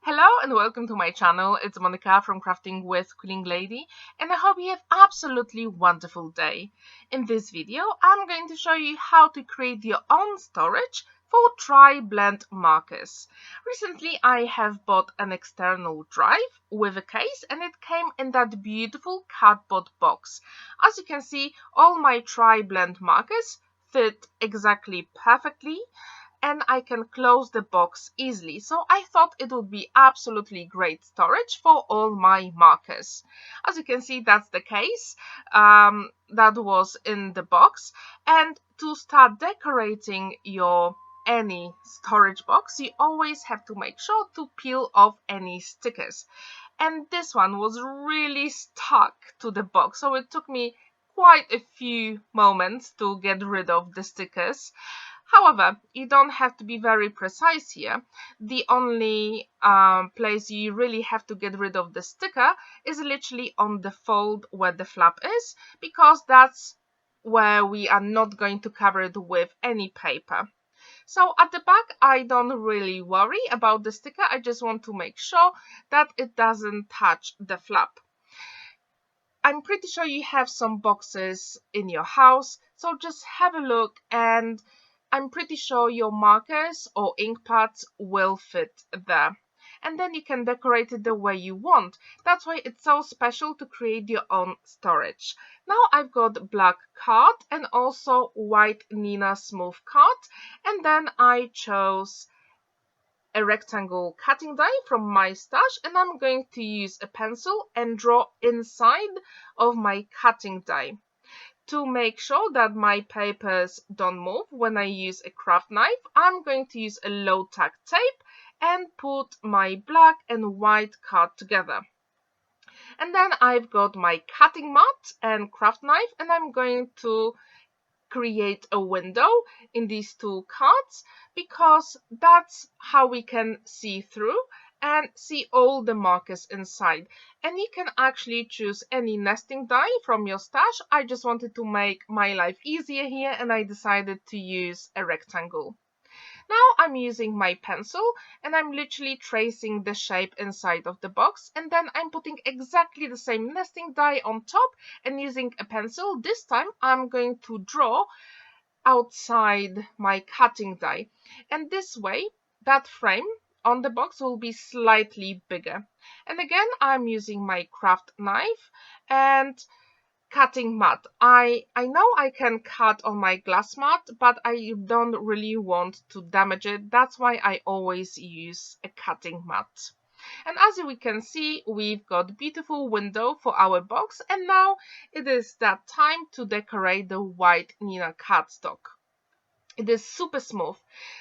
Hello and welcome to my channel. It's Monica from Crafting with Quilling Lady, and I hope you have absolutely wonderful day. In this video, I'm going to show you how to create your own storage for tri-blend markers. Recently, I have bought an external drive with a case, and it came in that beautiful cardboard box. As you can see, all my tri-blend markers fit exactly perfectly, and I can close the box easily. So I thought it would be absolutely great storage for all my markers. As you can see, that's the case that was in the box. And to start decorating your any storage box, you always have to make sure to peel off any stickers. And this one was really stuck to the box, so it took me quite a few moments to get rid of the stickers. However, you don't have to be very precise here. The only place you really have to get rid of the sticker is literally on the fold where the flap is, because that's where we are not going to cover it with any paper. So at the back, I don't really worry about the sticker. I just want to make sure that it doesn't touch the flap. I'm pretty sure you have some boxes in your house, so just have a look, and I'm pretty sure your markers or ink pads will fit there. And then you can decorate it the way you want. That's why it's so special to create your own storage. Now I've got black card and also white Nina smooth card, and then I chose a rectangle cutting die from my stash, and I'm going to use a pencil and draw inside of my cutting die. To make sure that my papers don't move when I use a craft knife, I'm going to use a low tack tape and put my black and white card together. And then I've got my cutting mat and craft knife, and I'm going to create a window in these two cards, because that's how we can see through and see all the markers inside. And you can actually choose any nesting die from your stash. I just wanted to make my life easier here, and I decided to use a rectangle. Now I'm using my pencil and I'm literally tracing the shape inside of the box, and then I'm putting exactly the same nesting die on top, and using a pencil this time I'm going to draw outside my cutting die, and this way that frame on the box will be slightly bigger. And again, I'm using my craft knife and cutting mat. I know I can cut on my glass mat, but I don't really want to damage it. That's why I always use a cutting mat. And as we can see, we've got beautiful window for our box, and now it is that time to decorate the white Nina cardstock. It is super smooth,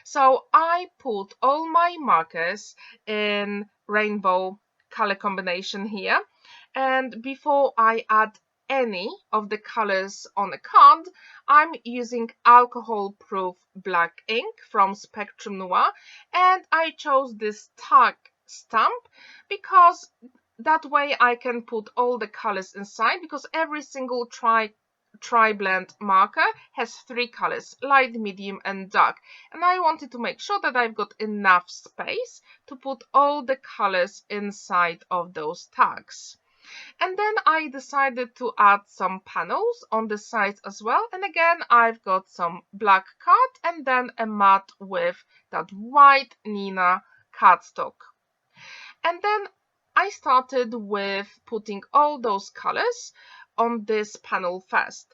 so I put all my markers in rainbow color combination here, and before I add any of the colors on a card, I'm using alcohol proof black ink from Spectrum Noir, and I chose this tag stamp because that way I can put all the colors inside, because every single tri-blend marker has three colors: light, medium and dark, and I wanted to make sure that I've got enough space to put all the colors inside of those tags. And then I decided to add some panels on the sides as well, and again I've got some black card and then a mat with that white Nina cardstock. And then I started with putting all those colors on this panel first.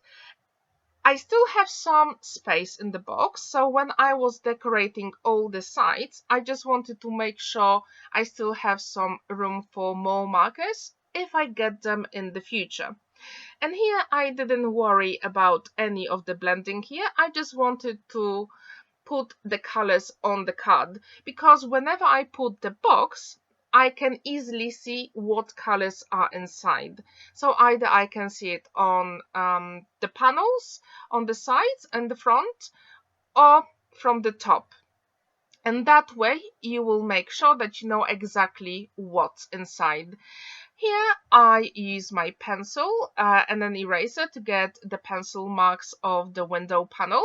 I still have some space in the box, so when I was decorating all the sides, I just wanted to make sure I still have some room for more markers if I get them in the future. And here I didn't worry about any of the blending here. I just wanted to put the colors on the card, because whenever I put the box, I can easily see what colors are inside. So either I can see it on the panels, on the sides and the front, or from the top. And that way you will make sure that you know exactly what's inside. Here I use my pencil and an eraser to get the pencil marks of the window panel.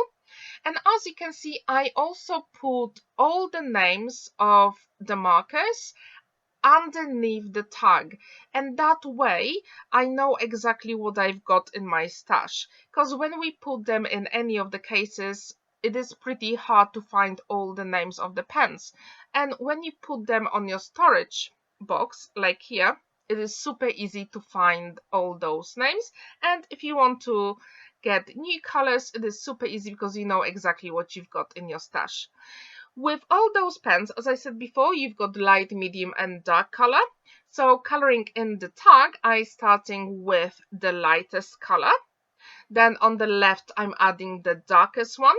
And as you can see, I also put all the names of the markers underneath the tag, and that way I know exactly what I've got in my stash, because when we put them in any of the cases, it is pretty hard to find all the names of the pens. And when you put them on your storage box, like here, it is super easy to find all those names. And if you want to get new colors, it is super easy because you know exactly what you've got in your stash. With all those pens, as I said before, you've got light, medium and dark color. So coloring in the tag, I'm starting with the lightest color. Then on the left, I'm adding the darkest one,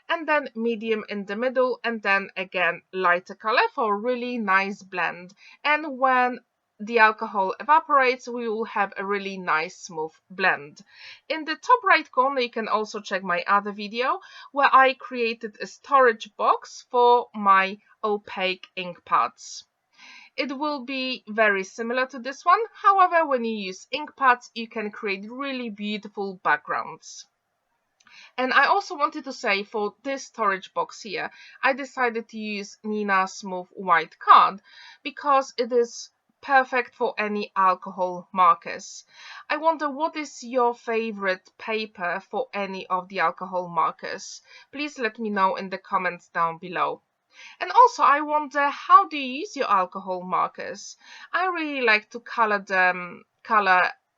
and then medium in the middle, and then again lighter color for a really nice blend. And when the alcohol evaporates, we will have a really nice smooth blend. In the top right corner, you can also check my other video where I created a storage box for my opaque ink pads. It will be very similar to this one. However, when you use ink pads, you can create really beautiful backgrounds. And I also wanted to say, for this storage box here, I decided to use Nina Smooth White Card because it is perfect for any alcohol markers. I wonder, what is your favorite paper for any of the alcohol markers? Please let me know in the comments down below. And also, I wonder, how do you use your alcohol markers? I really like to color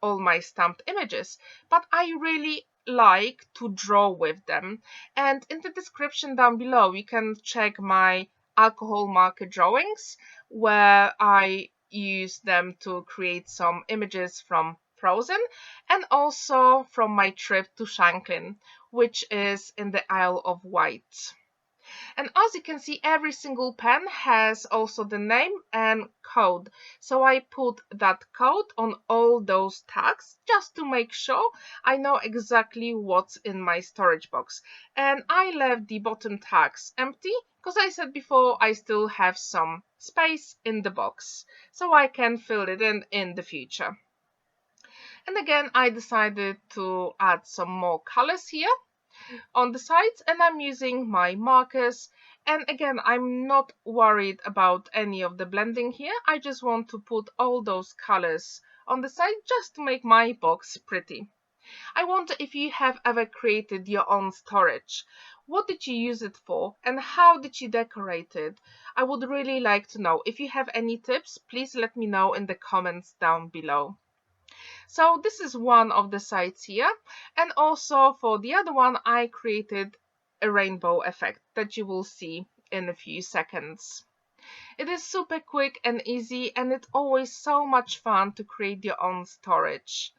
all my stamped images, but I really like to draw with them. And in the description down below, you can check my alcohol marker drawings, where I use them to create some images from Frozen and also from my trip to Shanklin, which is in the Isle of Wight. And as you can see, every single pen has also the name and code. So I put that code on all those tags just to make sure I know exactly what's in my storage box. And I left the bottom tags empty because I said before I still have some space in the box, so I can fill it in the future. And again, I decided to add some more colors here on the sides, and I'm using my markers. And again, I'm not worried about any of the blending here. I just want to put all those colors on the side just to make my box pretty. I wonder if you have ever created your own storage. What did you use it for and how did you decorate it? I would really like to know. If you have any tips, please let me know in the comments down below. So this is one of the sides here, and also for the other one I created a rainbow effect that you will see in a few seconds. It is super quick and easy, and it's always so much fun to create your own storage.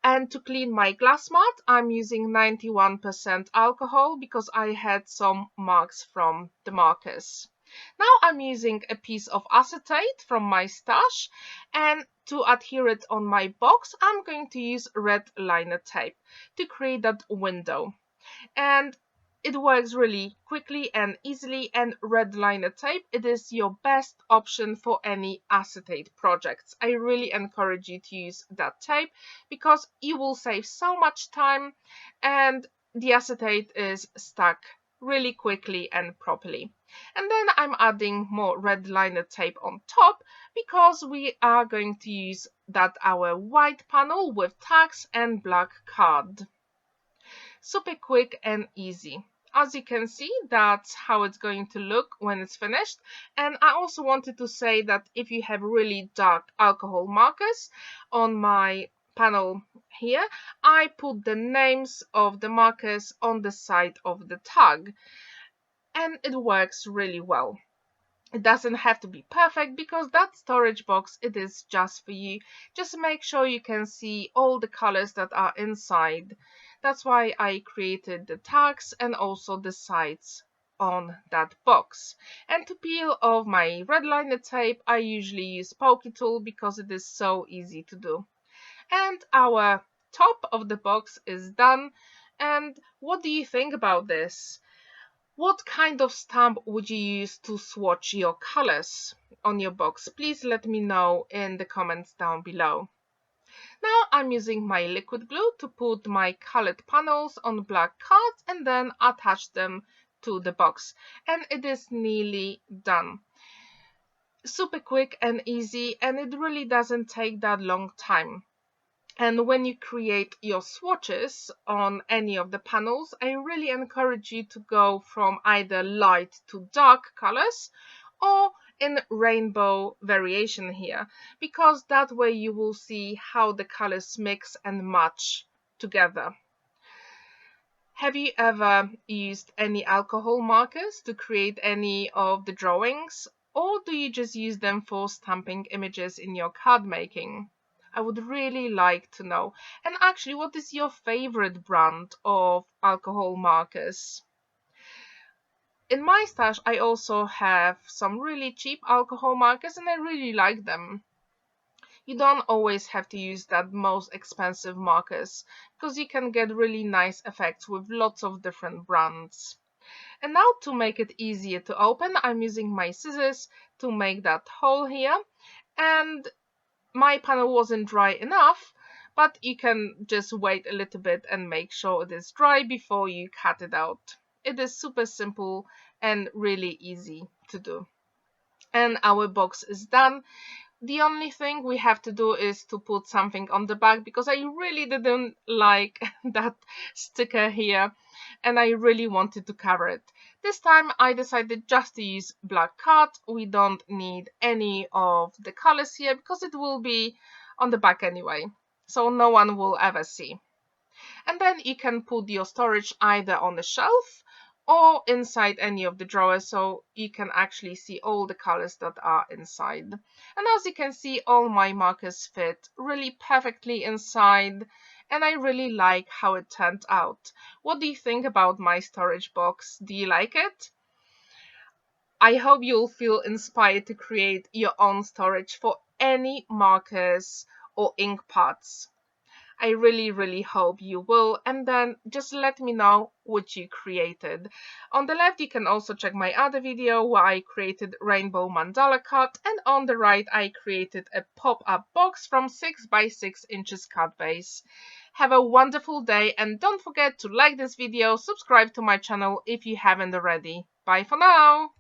And to clean my glass mat, I'm using 91% alcohol because I had some marks from the markers. Now I'm using a piece of acetate from my stash, and to adhere it on my box, I'm going to use red liner tape to create that window. And it works really quickly and easily, and red liner tape, it is your best option for any acetate projects. I really encourage you to use that tape because you will save so much time and the acetate is stuck really quickly and properly. And then I'm adding more red liner tape on top because we are going to use that our white panel with tags and black card. Super quick and easy. As you can see, that's how it's going to look when it's finished. And I also wanted to say that if you have really dark alcohol markers, on my panel here, I put the names of the markers on the side of the tag, and it works really well. It doesn't have to be perfect because that storage box, it is just for you. Just make sure you can see all the colors that are inside. That's why I created the tags and also the sides on that box. And to peel off my red liner tape, I usually use Pokey Tool because it is so easy to do. And our top of the box is done. And what do you think about this? What kind of stamp would you use to swatch your colors on your box? Please let me know in the comments down below. Now I'm using my liquid glue to put my colored panels on black cards and then attach them to the box. And it is nearly done. super quick and easy, and it really doesn't take that long time. And when you create your swatches on any of the panels, I really encourage you to go from either light to dark colors or in rainbow variation here, because that way you will see how the colors mix and match together. Have you ever used any alcohol markers to create any of the drawings, or do you just use them for stamping images in your card making? I would really like to know. And actually, what is your favorite brand of alcohol markers? In my stash, I also have some really cheap alcohol markers, and I really like them. You don't always have to use that most expensive markers, because you can get really nice effects with lots of different brands. And now, to make it easier to open, I'm using my scissors to make that hole here. And my panel wasn't dry enough, but you can just wait a little bit and make sure it is dry before you cut it out. It is super simple and really easy to do. And our box is done. The only thing we have to do is to put something on the back, because I really didn't like that sticker here and I really wanted to cover it. This time I decided just to use black card. We don't need any of the colors here because it will be on the back anyway, so no one will ever see. And then you can put your storage either on the shelf or inside any of the drawers, so you can actually see all the colors that are inside. And as you can see, all my markers fit really perfectly inside, and I really like how it turned out. What do you think about my storage box? Do you like it? I hope you'll feel inspired to create your own storage for any markers or ink pads. I really hope you will, and then just let me know what you created. On the left you can also check my other video where I created rainbow mandala card, and on the right I created a pop-up box from 6 by 6 inches card base. Have a wonderful day, and don't forget to like this video, subscribe to my channel if you haven't already. Bye for now!